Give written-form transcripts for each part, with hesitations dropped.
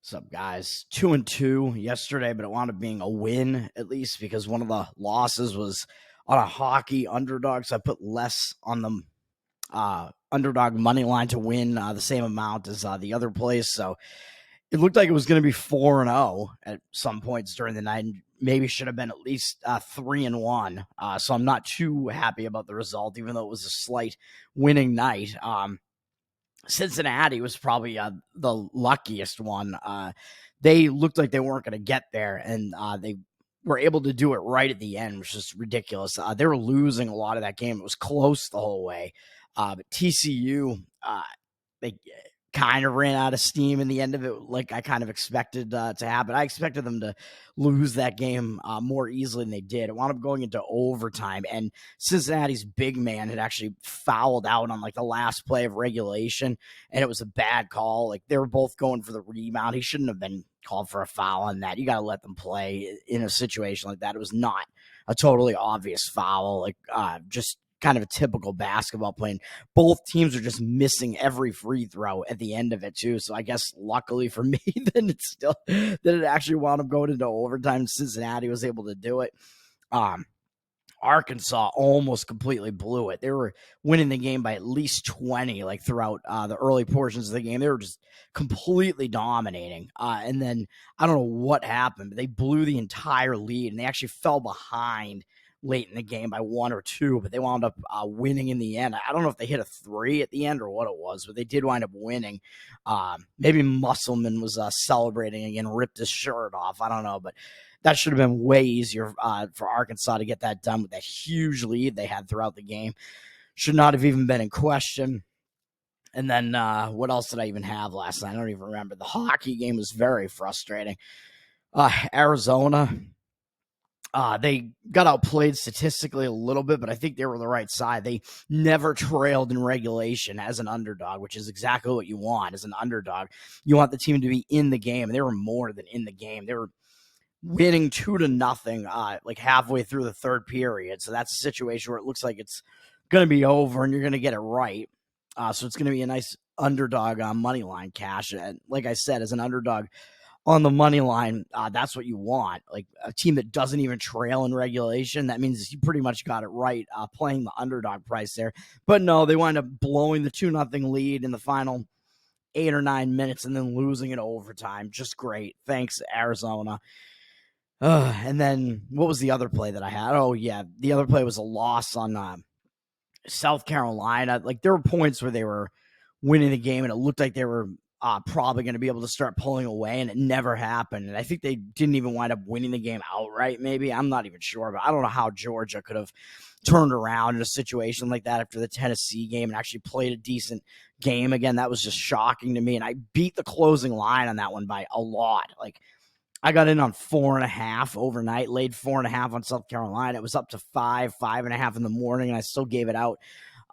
What's up, guys? 2-2 yesterday, but it wound up being a win at least because one of the losses was on a hockey underdog. So I put less on the underdog money line to win the same amount as the other place. So it looked like it was going to be 4-0 at some points during the night, and maybe should have been at least 3-1. So I'm not too happy about the result, even though it was a slight winning night. Cincinnati was probably the luckiest one. They looked like they weren't going to get there, and they were able to do it right at the end, which is ridiculous. They were losing a lot of that game. It was close the whole way. But TCU, they kind of ran out of steam in the end of it, like I kind of expected to happen. I expected them to lose that game more easily than they did. It wound up going into overtime, and Cincinnati's big man had actually fouled out on like the last play of regulation, and it was a bad call. Like they were both going for the rebound. He shouldn't have been called for a foul on that. You got to let them play in a situation like that. It was not a totally obvious foul, like just kind of a typical basketball play. Both teams are just missing every free throw at the end of it too. So I guess luckily for me, then it actually wound up going into overtime. Cincinnati was able to do it. Arkansas almost completely blew it. They were winning the game by at least 20, like throughout the early portions of the game. They were just completely dominating. And then I don't know what happened, but they blew the entire lead, and they actually fell behind late in the game by 1 or 2, but they wound up winning in the end. I don't know if they hit a 3 at the end or what it was, but they did wind up winning. Maybe Musselman was celebrating again, ripped his shirt off. I don't know, but that should have been way easier for Arkansas to get that done with that huge lead they had throughout the game. Should not have even been in question. And then what else did I even have last night? I don't even remember. The hockey game was very frustrating. Arizona, they got outplayed statistically a little bit, but I think they were the right side. They never trailed in regulation as an underdog, which is exactly what you want as an underdog. You want the team to be in the game, and they were more than in the game. They were winning 2-0, like halfway through the third period. So that's a situation where it looks like it's going to be over, and you're going to get it right. So it's going to be a nice underdog money line cash. And like I said, as an underdog on the money line, that's what you want. Like a team that doesn't even trail in regulation, that means you pretty much got it right playing the underdog price there. But no, they wind up blowing the 2-0 lead in the final 8 or 9 minutes and then losing it overtime. Just great. Thanks, Arizona. And then what was the other play that I had? Oh, yeah. The other play was a loss on South Carolina. Like there were points where they were winning the game and it looked like they were probably going to be able to start pulling away, and it never happened. And I think they didn't even wind up winning the game outright, maybe. I'm not even sure, but I don't know how Georgia could have turned around in a situation like that after the Tennessee game and actually played a decent game again. That was just shocking to me, and I beat the closing line on that one by a lot. Like, I got in on 4.5 overnight, laid 4.5 on South Carolina. It was up to 5.5 in the morning, and I still gave it out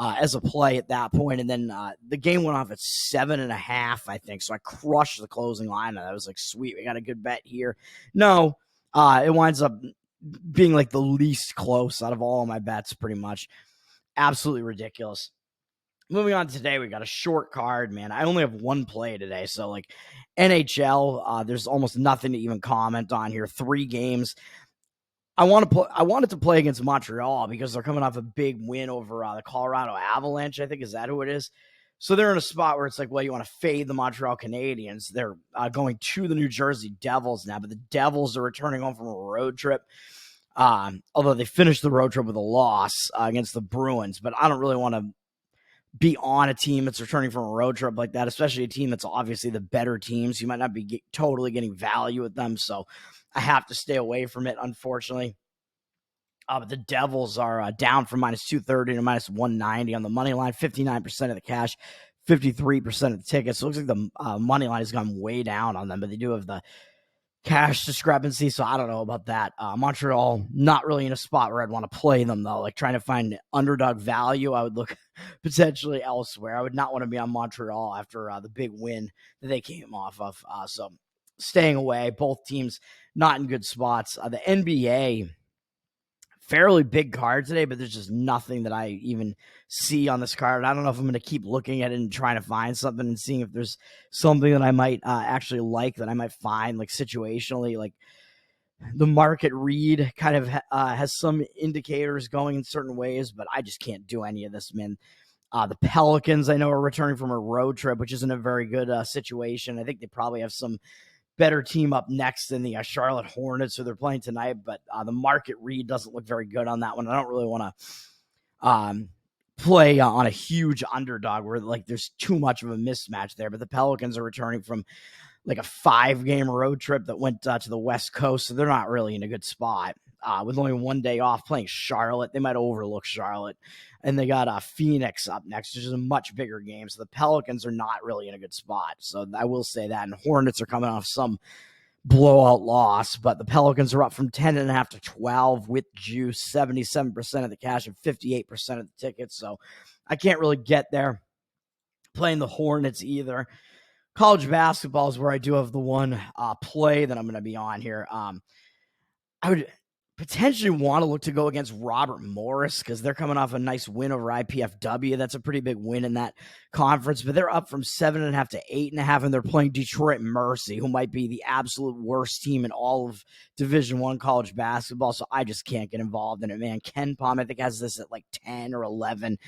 as a play at that point. And then the game went off at 7.5, I think. So I crushed the closing line. And I was like, sweet, we got a good bet here. No, it winds up being like the least close out of all of my bets, pretty much. Absolutely ridiculous. Moving on today, we got a short card, man. I only have one play today. So, like, NHL, there's almost nothing to even comment on here. 3 games. I wanted to play against Montreal because they're coming off a big win over the Colorado Avalanche, I think. Is that who it is? So they're in a spot where it's like, well, you want to fade the Montreal Canadiens. They're going to the New Jersey Devils now, but the Devils are returning home from a road trip. Although they finished the road trip with a loss against the Bruins, but I don't really want to be on a team that's returning from a road trip like that, especially a team that's obviously the better team. So you might not be totally getting value with them. So I have to stay away from it, unfortunately. But the Devils are down from -230 to -190 on the money line, 59% of the cash, 53% of the tickets. So it looks like the money line has gone way down on them, but they do have the cash discrepancy, so I don't know about that. Montreal, not really in a spot where I'd want to play them, though. Like trying to find underdog value, I would look potentially elsewhere. I would not want to be on Montreal after the big win that they came off of. So staying away. Both teams not in good spots. The NBA fairly big card today, but there's just nothing that I even see on this card. I don't know if I'm going to keep looking at it and trying to find something and seeing if there's something that I might actually like, that I might find like situationally. Like the market read kind of has some indicators going in certain ways, but I just can't do any of this, man. The Pelicans, I know, are returning from a road trip, which isn't a very good situation. I think they probably have some better team up next than the Charlotte Hornets, who they're playing tonight, but the market read doesn't look very good on that one. I don't really want to play on a huge underdog where like there's too much of a mismatch there, but the Pelicans are returning from like a 5-game road trip that went to the West Coast, so they're not really in a good spot. With only one day off playing Charlotte, they might overlook Charlotte. And they got Phoenix up next, which is a much bigger game. So the Pelicans are not really in a good spot. So I will say that. And Hornets are coming off some blowout loss, but the Pelicans are up from 10.5 to 12 with juice, 77% of the cash and 58% of the tickets. So I can't really get there playing the Hornets either. College basketball is where I do have the one play that I'm going to be on here. I would potentially want to look to go against Robert Morris because they're coming off a nice win over IPFW. That's a pretty big win in that conference, but they're up from 7.5 to 8.5, and they're playing Detroit Mercy, who might be the absolute worst team in all of Division I college basketball. So I just can't get involved in it, man. Ken Palm, I think, has this at like 10 or 11.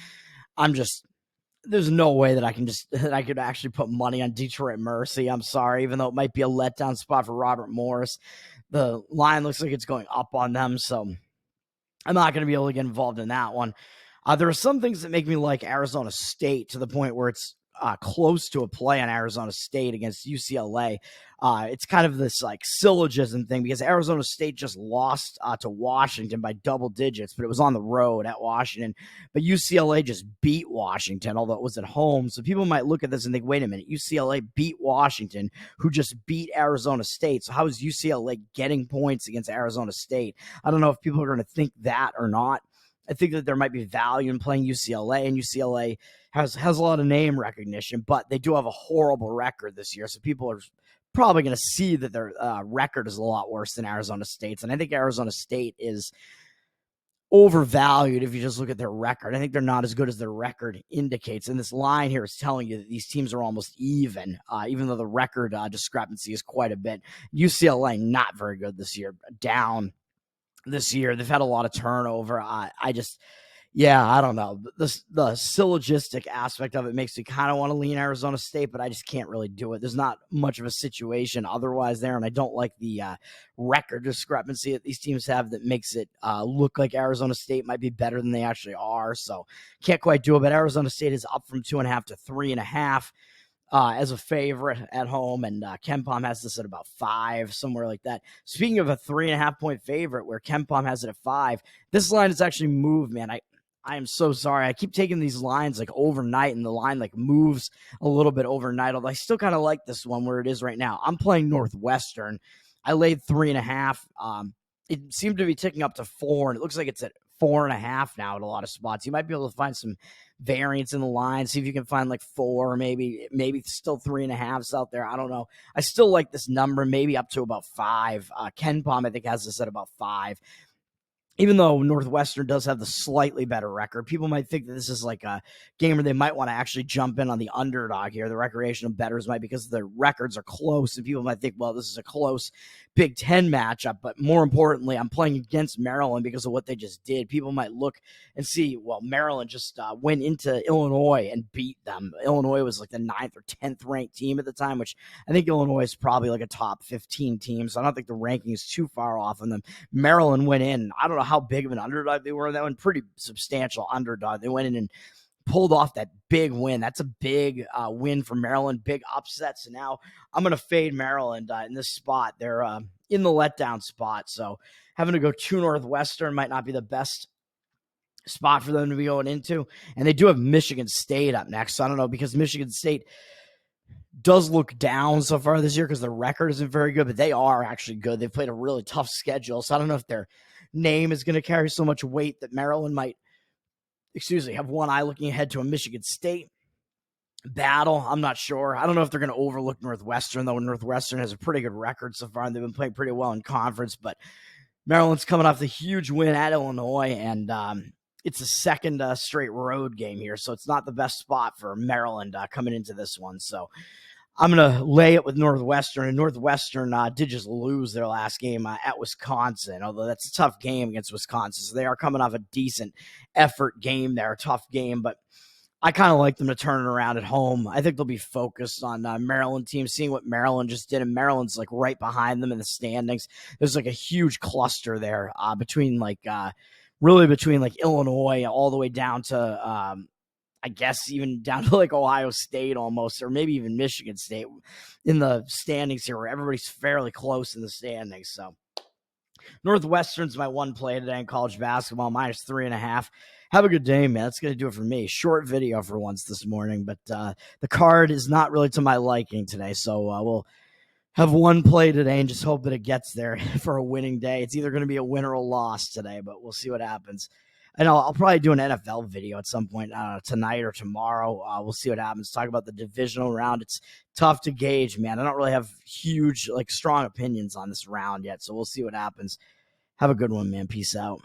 There's no way that I could actually put money on Detroit Mercy. I'm sorry, even though it might be a letdown spot for Robert Morris. The line looks like it's going up on them, so I'm not going to be able to get involved in that one. There are some things that make me like Arizona State to the point where it's close to a play on Arizona State against UCLA. It's kind of this like syllogism thing because Arizona State just lost to Washington by double digits, but it was on the road at Washington. But UCLA just beat Washington, although it was at home. So people might look at this and think, wait a minute, UCLA beat Washington, who just beat Arizona State. So how is UCLA getting points against Arizona State? I don't know if people are going to think that or not. I think that there might be value in playing UCLA, and UCLA has a lot of name recognition, but they do have a horrible record this year. So people are probably going to see that their record is a lot worse than Arizona State's. And I think Arizona State is overvalued if you just look at their record. I think they're not as good as their record indicates. And this line here is telling you that these teams are almost even though the record discrepancy is quite a bit. UCLA, not very good this year, down this year. They've had a lot of turnover. I don't know. The syllogistic aspect of it makes me kind of want to lean Arizona State, but I just can't really do it. There's not much of a situation otherwise there, and I don't like the record discrepancy that these teams have that makes it look like Arizona State might be better than they actually are. So can't quite do it, but Arizona State is up from 2.5 to 3.5. As a favorite at home, and KenPom has this at about 5, somewhere like that. Speaking of a 3.5 point favorite, where KenPom has it at 5, this line has actually moved, man. I am so sorry. I keep taking these lines like overnight, and the line like moves a little bit overnight. Although I still kind of like this one where it is right now. I'm playing Northwestern. I laid 3.5. It seemed to be ticking up to 4, and it looks like it's at 4.5 now at a lot of spots. You might be able to find some variance in the line, see if you can find like 4, maybe still 3.5s out there. I don't know. I still like this number, maybe up to about 5. KenPom, I think, has this at about 5. Even though Northwestern does have the slightly better record, people might think that this is like a game where they might want to actually jump in on the underdog here. The recreational bettors might, because the records are close, and people might think, well, this is a close Big Ten matchup. But more importantly, I'm playing against Maryland because of what they just did. People might look and see, well, Maryland just went into Illinois and beat them. Illinois was like the 9th or 10th ranked team at the time, which I think Illinois is probably like a top 15 team. So I don't think the ranking is too far off on them. Maryland went in. I don't know how big of an underdog they were. That one, pretty substantial underdog. They went in and pulled off that big win. That's a big win for Maryland, big upset. So now I'm going to fade Maryland in this spot. They're in the letdown spot. So having to go to Northwestern might not be the best spot for them to be going into. And they do have Michigan State up next. So I don't know, because Michigan State does look down so far this year because their record isn't very good, but they are actually good. They've played a really tough schedule. So I don't know if their name is going to carry so much weight that Maryland might, have one eye looking ahead to a Michigan State battle. I'm not sure. I don't know if they're going to overlook Northwestern, though. Northwestern has a pretty good record so far, and they've been playing pretty well in conference, but Maryland's coming off the huge win at Illinois, and it's a second straight road game here, so it's not the best spot for Maryland coming into this one. So I'm going to lay it with Northwestern, and Northwestern did just lose their last game at Wisconsin, although that's a tough game against Wisconsin. So they are coming off a decent effort game there, a tough game, but I kind of like them to turn it around at home. I think they'll be focused on Maryland team, seeing what Maryland just did, and Maryland's like right behind them in the standings. There's like a huge cluster there between Illinois all the way down to I guess even down to like Ohio State almost, or maybe even Michigan State in the standings here, where everybody's fairly close in the standings. So Northwestern's my one play today in college basketball, -3.5. Have a good day, man. That's going to do it for me. Short video for once this morning, but the card is not really to my liking today. So we'll have one play today and just hope that it gets there for a winning day. It's either going to be a win or a loss today, but we'll see what happens. And I'll probably do an NFL video at some point tonight or tomorrow. We'll see what happens. Talk about the divisional round. It's tough to gauge, man. I don't really have huge, strong opinions on this round yet, so we'll see what happens. Have a good one, man. Peace out.